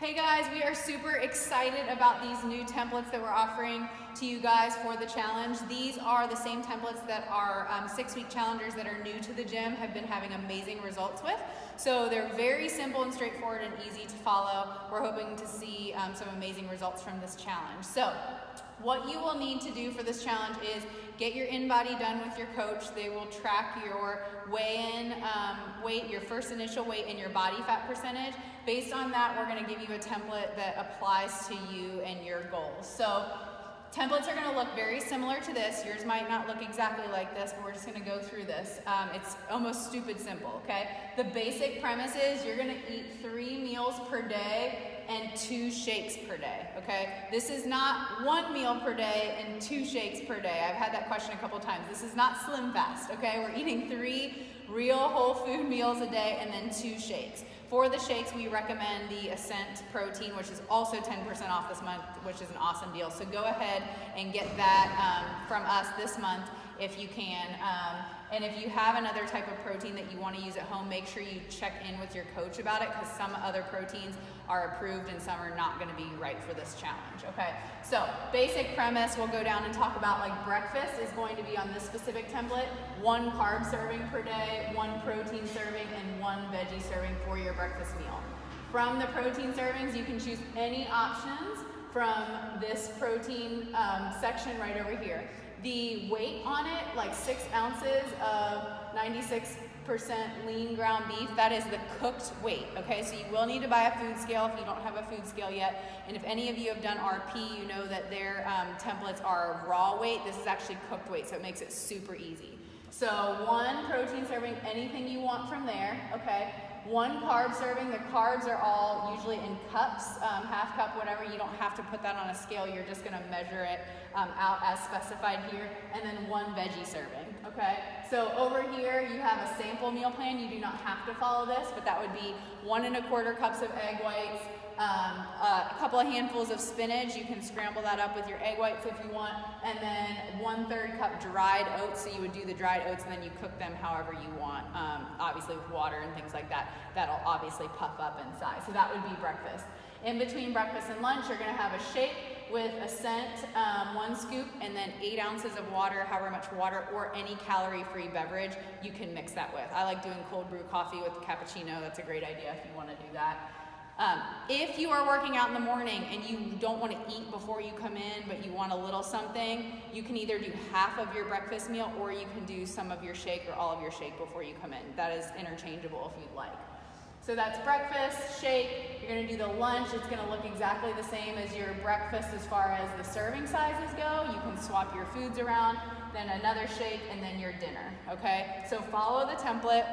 Hey guys, we are super excited about these new templates that we're offering to you guys for the challenge. These are the same templates that our 6-week challengers that are new to the gym have been having amazing results with. So they're very simple and straightforward and easy to follow. We're hoping to see some amazing results from this challenge. So what you will need to do for this challenge is get your InBody done with your coach. They will track your weigh-in weight, your first initial weight, and your body fat percentage. Based on that, we're going to give you a template that applies to you and your goals. So templates are going to look very similar to this. Yours might not look exactly like this, but we're just going to go through this. It's almost stupid simple, okay? The basic premise is you're going to eat 3 meals per day and 2 shakes per day, okay? This is not 1 meal per day and 2 shakes per day. I've had that question a couple times. This is not Slim Fast, okay? We're eating 3 real whole food meals a day and then 2 shakes. For the shakes, we recommend the Ascent Protein, which is also 10% off this month, which is an awesome deal. So go ahead and get that from us this month if you can. And if you have another type of protein that you want to use at home, make sure you check in with your coach about it, because some other proteins are approved and some are not going to be right for this challenge, okay? So basic premise, we'll go down and talk about, like, breakfast is going to be on this specific template. 1 carb serving per day, 1 protein serving, and 1 veggie serving for your breakfast meal. From the protein servings, you can choose any options from this protein section right over here. The weight on it, like 6 ounces of 96% lean ground beef, that is the cooked weight, okay? So you will need to buy a food scale if you don't have a food scale yet. And if any of you have done RP, you know that their templates are raw weight. This is actually cooked weight, so it makes it super easy. So 1 protein serving, anything you want from there, okay? 1 carb serving, the carbs are all usually in cups, half cup, whatever. You don't have to put that on a scale. You're just gonna measure it out as specified here. And then 1 veggie serving, okay? So over here, you have a sample meal plan. You do not have to follow this, but that would be 1 1/4 cups of egg whites, a couple of handfuls of spinach. You can scramble that up with your egg whites if you want. And then 1/3 cup dried oats. So you would do the dried oats and then you cook them however you want, obviously with water and things like that. That'll obviously puff up in size. So that would be breakfast. In between breakfast and lunch, you're gonna have a shake with Ascent, 1 scoop, and then 8 ounces of water, however much water, or any calorie-free beverage you can mix that with. I like doing cold brew coffee with cappuccino. That's a great idea if you wanna do that. If you are working out in the morning and you don't want to eat before you come in, but you want a little something, you can either do half of your breakfast meal or you can do some of your shake or all of your shake before you come in. That is interchangeable if you'd like. So that's breakfast, shake. You're going to do the lunch. It's going to look exactly the same as your breakfast as far as the serving sizes go. You can swap your foods around, then another shake, and then your dinner, okay? So follow the template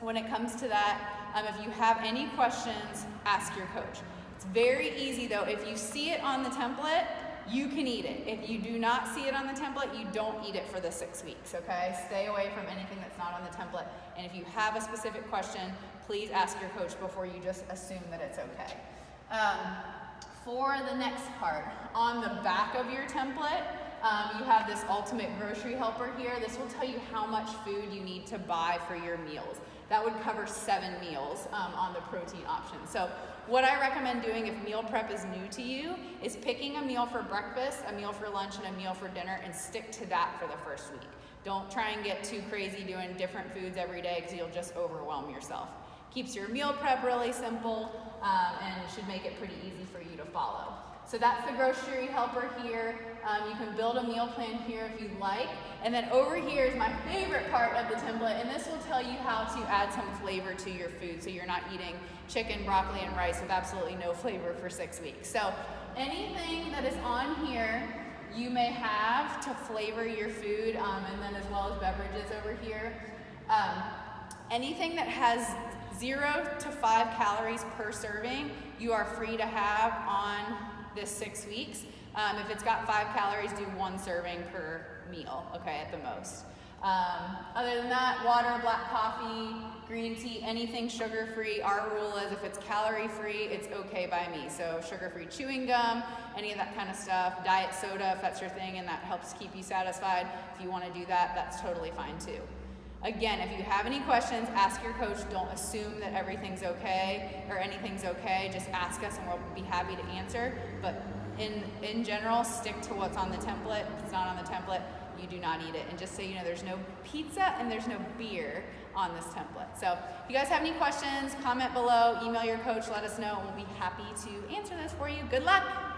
when it comes to that. If you have any questions, ask your coach. It's very easy though. If you see it on the template, you can eat it. If you do not see it on the template, you don't eat it for the 6 weeks, okay? Stay away from anything that's not on the template. And if you have a specific question, please ask your coach before you just assume that it's okay. For the next part, on the back of your template, you have this ultimate grocery helper here. This will tell you how much food you need to buy for your meals. That would cover 7 meals on the protein option. So what I recommend doing if meal prep is new to you is picking a meal for breakfast, a meal for lunch, and a meal for dinner, and stick to that for the first week. Don't try and get too crazy doing different foods every day, because you'll just overwhelm yourself. Keeps your meal prep really simple and should make it pretty easy for you to follow. So that's the grocery helper here. You can build a meal plan here if you'd like. And then over here is my favorite part of the template, and this will tell you how to add some flavor to your food so you're not eating chicken, broccoli, and rice with absolutely no flavor for 6 weeks. So anything that is on here you may have to flavor your food, and then as well as beverages over here. Anything that has 0 to 5 calories per serving, you are free to have on this 6 weeks. If it's got 5 calories, do 1 serving per meal, okay, at the most. Other than that, water, black coffee, green tea, anything sugar-free. Our rule is if it's calorie-free, it's okay by me. So sugar-free chewing gum, any of that kind of stuff, diet soda if that's your thing and that helps keep you satisfied. If you want to do that, that's totally fine too. Again, if you have any questions, ask your coach. Don't assume that everything's okay or anything's okay. Just ask us and we'll be happy to answer. But in general, stick to what's on the template. If it's not on the template, you do not eat it. And just so you know, there's no pizza and there's no beer on this template. So if you guys have any questions, comment below, email your coach, let us know, and we'll be happy to answer those for you. Good luck.